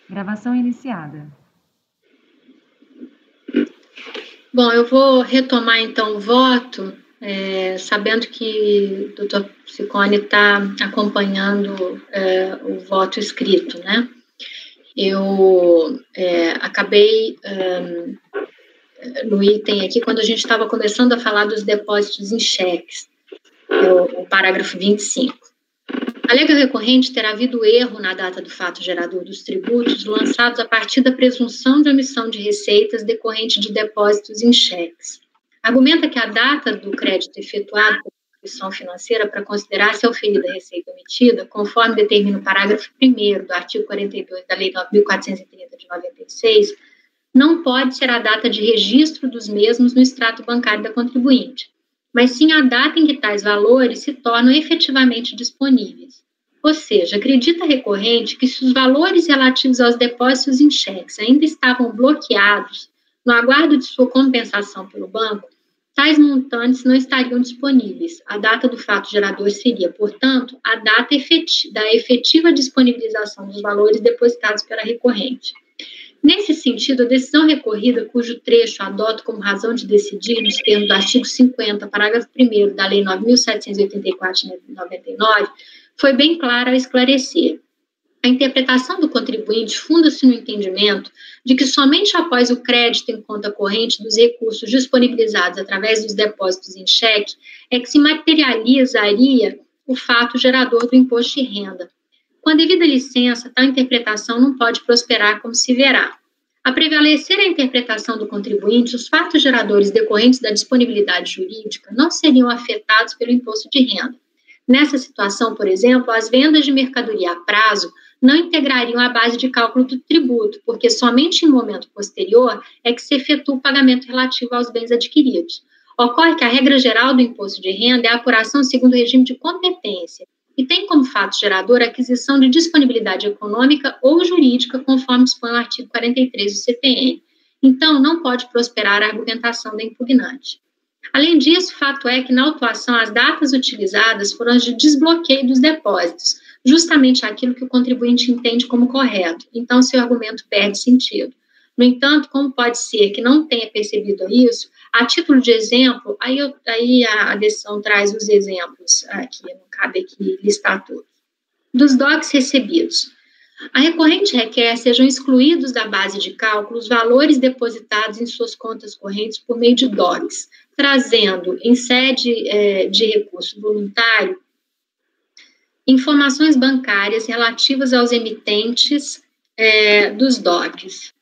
Gravação iniciada. Bom, eu vou retomar então o voto, sabendo que o doutor Ciccone está acompanhando o voto escrito, né? Eu acabei no item aqui, quando a gente estava começando a falar dos depósitos em cheques, o parágrafo 25. Alega o recorrente ter havido erro na data do fato gerador dos tributos lançados a partir da presunção de omissão de receitas decorrente de depósitos em cheques. Argumenta que a data do crédito efetuado por instituição financeira para considerar-se auferida a receita omitida, conforme determina o parágrafo 1º do artigo 42 da Lei 9.430 de 96, não pode ser a data de registro dos mesmos no extrato bancário da contribuinte, mas sim a data em que tais valores se tornam efetivamente disponíveis. Ou seja, acredita a recorrente que se os valores relativos aos depósitos em cheques ainda estavam bloqueados no aguardo de sua compensação pelo banco, tais montantes não estariam disponíveis. A data do fato gerador seria, portanto, a data da efetiva disponibilização dos valores depositados pela recorrente. Nesse sentido, a decisão recorrida, cujo trecho adota como razão de decidir, nos termos do artigo 50, parágrafo 1º da Lei 9.784 de 99, foi bem clara ao esclarecer. A interpretação do contribuinte funda-se no entendimento de que somente após o crédito em conta corrente dos recursos disponibilizados através dos depósitos em cheque é que se materializaria o fato gerador do imposto de renda. Com a devida licença, tal interpretação não pode prosperar como se verá. A prevalecer a interpretação do contribuinte, os fatos geradores decorrentes da disponibilidade jurídica não seriam afetados pelo imposto de renda. Nessa situação, por exemplo, as vendas de mercadoria a prazo não integrariam a base de cálculo do tributo, porque somente em momento posterior é que se efetua o pagamento relativo aos bens adquiridos. Ocorre que a regra geral do imposto de renda é a apuração segundo o regime de competência, e tem como fato gerador a aquisição de disponibilidade econômica ou jurídica, conforme dispõe o artigo 43 do CPN. Então, não pode prosperar a argumentação da impugnante. Além disso, fato é que na autuação as datas utilizadas foram as de desbloqueio dos depósitos, justamente aquilo que o contribuinte entende como correto. Então, seu argumento perde sentido. No entanto, como pode ser que não tenha percebido isso, a título de exemplo, aí a decisão traz os exemplos aqui, não cabe aqui listar todos. Dos DOCs recebidos. A recorrente requer sejam excluídos da base de cálculo os valores depositados em suas contas correntes por meio de DOCs, trazendo, em sede de recurso voluntário, informações bancárias relativas aos emitentes dos DOCs.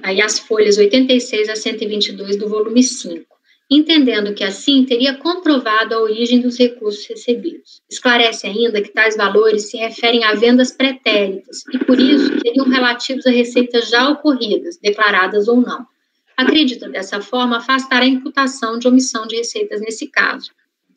Aí as folhas 86 a 122 do volume 5, entendendo que assim teria comprovado a origem dos recursos recebidos. Esclarece ainda que tais valores se referem a vendas pretéritas e, por isso, seriam relativos a receitas já ocorridas, declaradas ou não. Acredita dessa forma afastar a imputação de omissão de receitas nesse caso.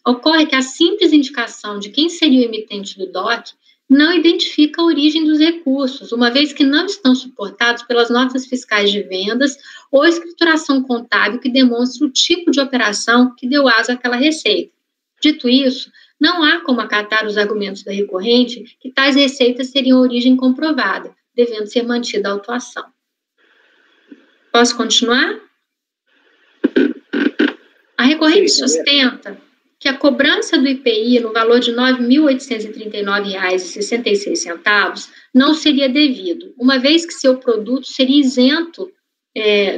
Ocorre que a simples indicação de quem seria o emitente do DOC não identifica a origem dos recursos, uma vez que não estão suportados pelas notas fiscais de vendas ou escrituração contábil que demonstre o tipo de operação que deu aso àquela receita. Dito isso, não há como acatar os argumentos da recorrente que tais receitas teriam origem comprovada, devendo ser mantida a autuação. Posso continuar? A recorrente sustenta que a cobrança do IPI no valor de R$ 9.839,66 não seria devido, uma vez que seu produto seria isento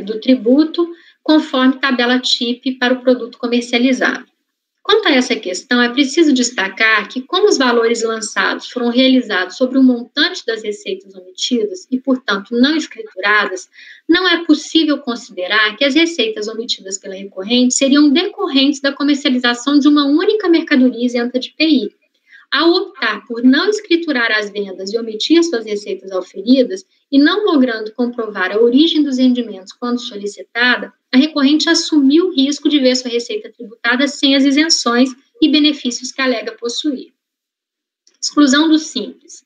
do tributo, conforme tabela TIP para o produto comercializado. Quanto a essa questão, é preciso destacar que, como os valores lançados foram realizados sobre o montante das receitas omitidas e, portanto, não escrituradas, não é possível considerar que as receitas omitidas pela recorrente seriam decorrentes da comercialização de uma única mercadoria isenta de IPI. Ao optar por não escriturar as vendas e omitir suas receitas auferidas, e não logrando comprovar a origem dos rendimentos quando solicitada, a recorrente assumiu o risco de ver sua receita tributada sem as isenções e benefícios que alega possuir. Exclusão do simples.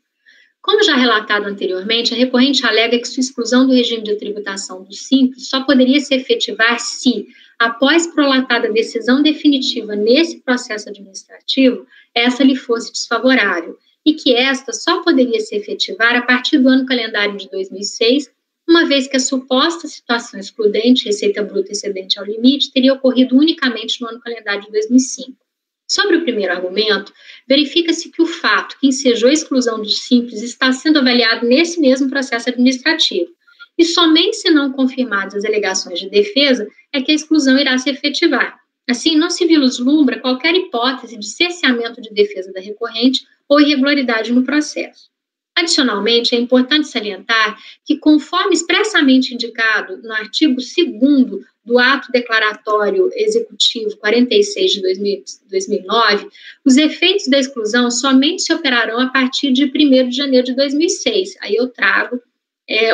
Como já relatado anteriormente, a recorrente alega que sua exclusão do regime de tributação do simples só poderia se efetivar se, após prolatada a decisão definitiva nesse processo administrativo, essa lhe fosse desfavorável, e que esta só poderia se efetivar a partir do ano calendário de 2006, uma vez que a suposta situação excludente, receita bruta excedente ao limite, teria ocorrido unicamente no ano calendário de 2005. Sobre o primeiro argumento, verifica-se que o fato que ensejou a exclusão do Simples está sendo avaliado nesse mesmo processo administrativo, e somente se não confirmadas as alegações de defesa é que a exclusão irá se efetivar. Assim, não se vislumbra qualquer hipótese de cerceamento de defesa da recorrente ou irregularidade no processo. Adicionalmente, é importante salientar que, conforme expressamente indicado no artigo 2º do Ato Declaratório Executivo 46 de 2009, os efeitos da exclusão somente se operarão a partir de 1º de janeiro de 2006. Aí eu trago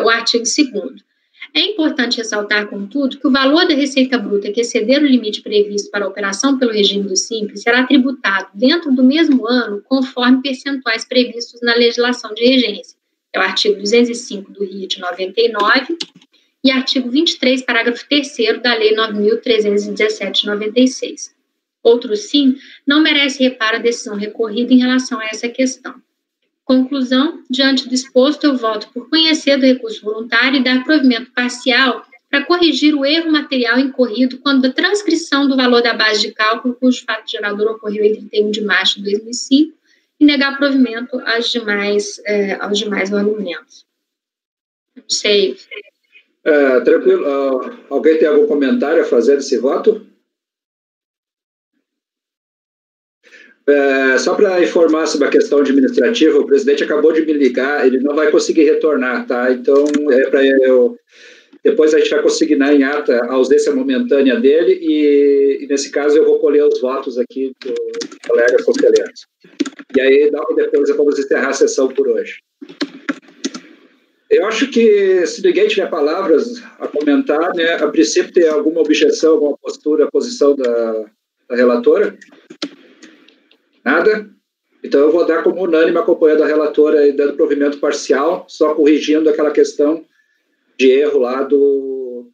o artigo 2º. É importante ressaltar, contudo, que o valor da receita bruta que exceder o limite previsto para a operação pelo regime do Simples será tributado dentro do mesmo ano conforme percentuais previstos na legislação de regência. É o artigo 205 do RI de 99 e artigo 23, parágrafo 3º da Lei 9.317 de 96. Outro sim, não merece reparo a decisão recorrida em relação a essa questão. Conclusão, diante do exposto, eu voto por conhecer do recurso voluntário e dar provimento parcial para corrigir o erro material incorrido quando a transcrição do valor da base de cálculo cujo fato gerador ocorreu em 31 de março de 2005 e negar provimento aos demais argumentos. Não sei. Tranquilo. Alguém tem algum comentário a fazer desse voto? Só para informar sobre a questão administrativa, o presidente acabou de me ligar, ele não vai conseguir retornar, tá? Então, depois a gente vai consignar em ata a ausência momentânea dele e nesse caso, eu vou colher os votos aqui do colega conselheiro. E aí, depois vamos encerrar a sessão por hoje. Eu acho que, se ninguém tiver palavras a comentar, né, a princípio tem alguma objeção, alguma postura, posição da relatora? Nada? Então, eu vou dar como unânime, acompanhando a relatora e dando provimento parcial, só corrigindo aquela questão de erro lá do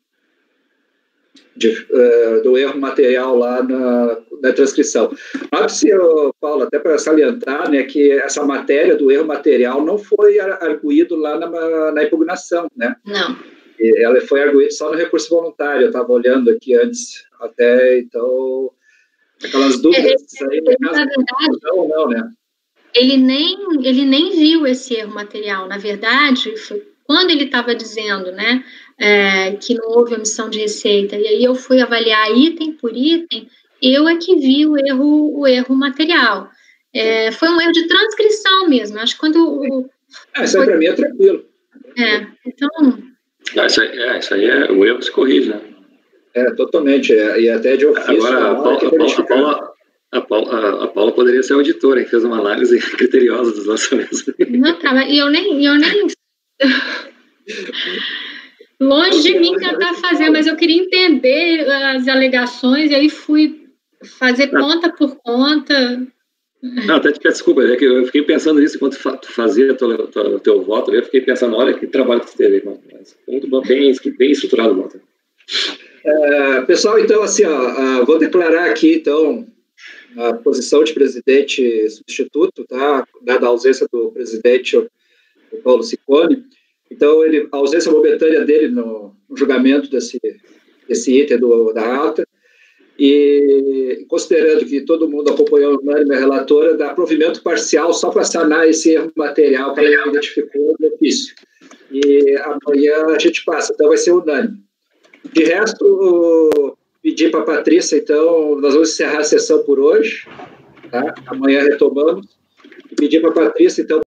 erro material lá na transcrição. Mas, Paulo, até para salientar, né, que essa matéria do erro material não foi arguído lá na impugnação, né? Não. Ela foi arguída só no recurso voluntário, eu estava olhando aqui antes, até, então... Aquelas dúvidas aí, na verdade, não, né? Ele nem viu esse erro material. Na verdade, foi quando ele estava dizendo, né, que não houve omissão de receita, e aí eu fui avaliar item por item, eu é que vi o erro material. Foi um erro de transcrição mesmo. Acho que quando isso aí para mim é tranquilo. Então... Isso aí o erro se corrige, né? Totalmente, e até de ofício. Agora, a Paula poderia ser auditora, que fez uma análise criteriosa dos lançamentos. Não, e eu nem longe de mim tentar fazer, mas eu queria entender as alegações, e aí fui fazer conta por conta. Não, até te peço desculpa, é que eu fiquei pensando nisso enquanto tu fazia o teu voto, eu fiquei pensando, olha que trabalho que tu teve, muito bom, bem estruturado o voto. Pessoal, então, assim, vou declarar aqui, então, a posição de presidente substituto, tá? Dada a ausência do presidente, o Paulo Ciccone. Então, a ausência momentânea dele no julgamento desse item da ata, e considerando que todo mundo acompanhou unânime a relatora, dá provimento parcial só para sanar esse erro material que ele identificou no ofício. E amanhã a gente passa, então vai ser unânime. De resto, pedir para a Patrícia, então, nós vamos encerrar a sessão por hoje, tá? Amanhã retomamos. E pedir para a Patrícia, então,